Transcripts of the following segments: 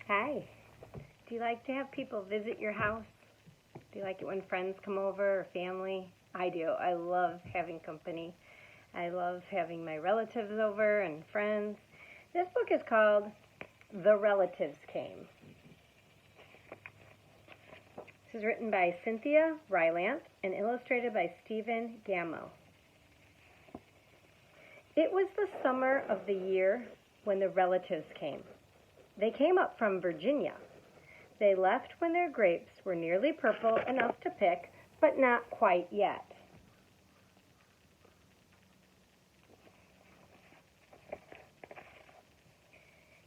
Hi. Do you like to have people visit your house? Do you like it when friends come over or family? I do. I love having company. I love having my relatives over and friends. This book is called The Relatives Came. This is written by Cynthia Rylant and illustrated by Stephen Gamow. It was the summer of the year when the relatives came. They came up from Virginia. They left when their grapes were nearly purple enough to pick, but not quite yet.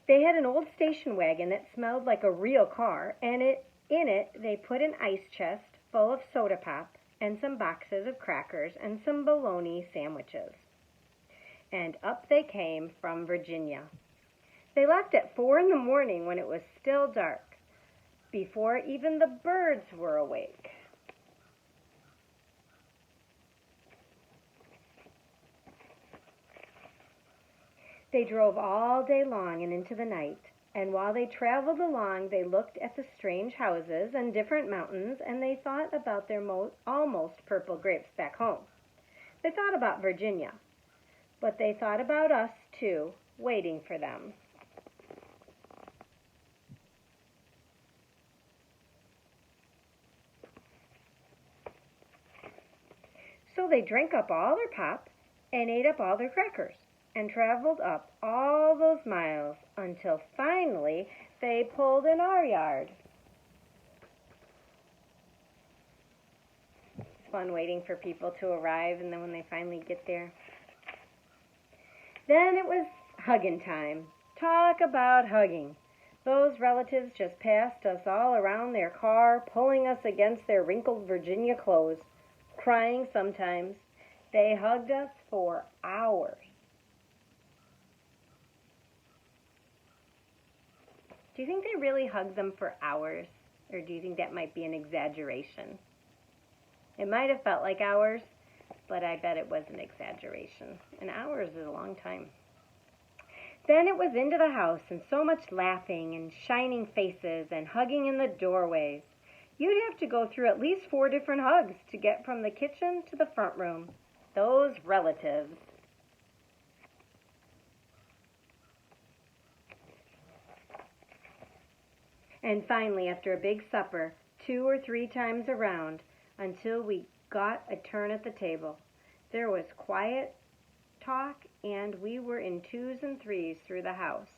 They had an old station wagon that smelled like a real car, and in it they put an ice chest full of soda pop and some boxes of crackers and some bologna sandwiches. And up they came from Virginia. They left at 4 in the morning when it was still dark, before even the birds were awake. They drove all day long and into the night, and while they traveled along, they looked at the strange houses and different mountains, and they thought about their almost purple grapes back home. They thought about Virginia, but they thought about us too, waiting for them. So they drank up all their pop and ate up all their crackers and traveled up all those miles until finally they pulled in our yard. It's fun waiting for people to arrive, and then when they finally get there. Then it was hugging time. Talk about hugging. Those relatives just passed us all around their car, pulling us against their wrinkled Virginia clothes, crying sometimes. They hugged us for hours. Do you think they really hugged them for hours? Or do you think that might be an exaggeration? It might have felt like hours, but I bet it was an exaggeration. And hours is a long time. Then it was into the house, and so much laughing and shining faces and hugging in the doorways. You'd have to go through at least 4 different hugs to get from the kitchen to the front room. Those relatives. And finally, after a big supper, 2 or 3 times around, until we got a turn at the table, there was quiet talk, and we were in 2s and 3s through the house.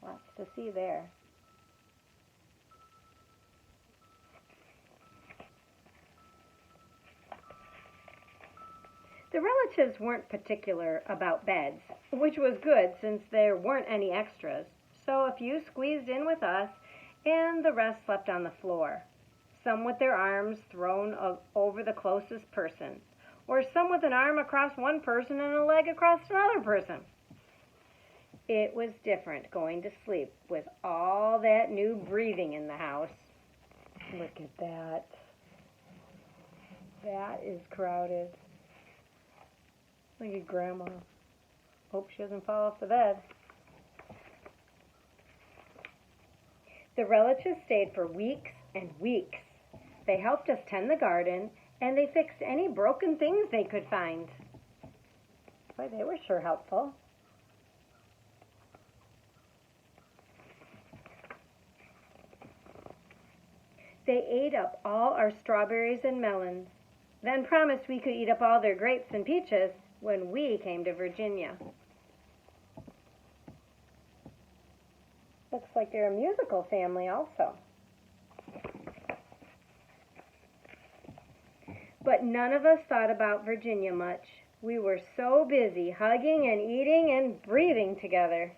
Lots to see there. The relatives weren't particular about beds, which was good since there weren't any extras, so a few squeezed in with us, and the rest slept on the floor, some with their arms thrown over the closest person, or some with an arm across one person and a leg across another person. It was different going to sleep with all that new breathing in the house. Look at that. That is crowded. Look at Grandma. Hope she doesn't fall off the bed. The relatives stayed for weeks and weeks. They helped us tend the garden, and they fixed any broken things they could find. Boy, they were sure helpful. They ate up all our strawberries and melons, then promised we could eat up all their grapes and peaches when we came to Virginia. Looks like they're a musical family also. But none of us thought about Virginia much. We were so busy hugging and eating and breathing together.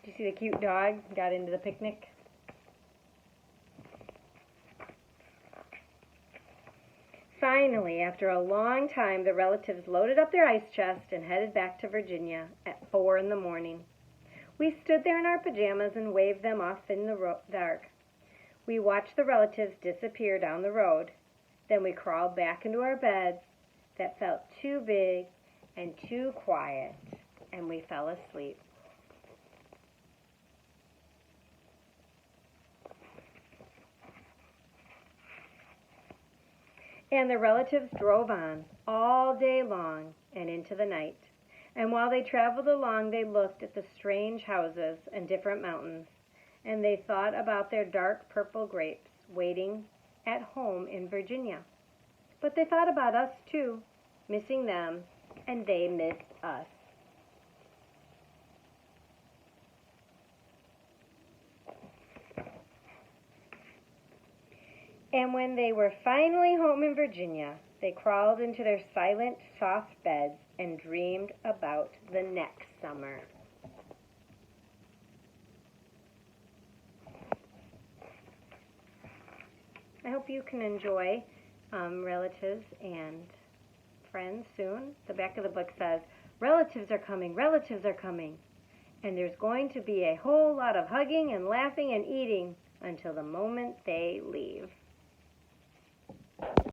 Did you see the cute dog got into the picnic? Finally, after a long time, the relatives loaded up their ice chest and headed back to Virginia at 4 in the morning. We stood there in our pajamas and waved them off in the dark. We watched the relatives disappear down the road. Then we crawled back into our beds that felt too big and too quiet, and we fell asleep. And the relatives drove on all day long and into the night. And while they traveled along, they looked at the strange houses and different mountains, and they thought about their dark purple grapes waiting at home in Virginia. But they thought about us too, missing them, and they missed us. And when they were finally home in Virginia, they crawled into their silent, soft beds and dreamed about the next summer. I hope you can enjoy relatives and friends soon. The back of the book says, relatives are coming, relatives are coming. And there's going to be a whole lot of hugging and laughing and eating until the moment they leave.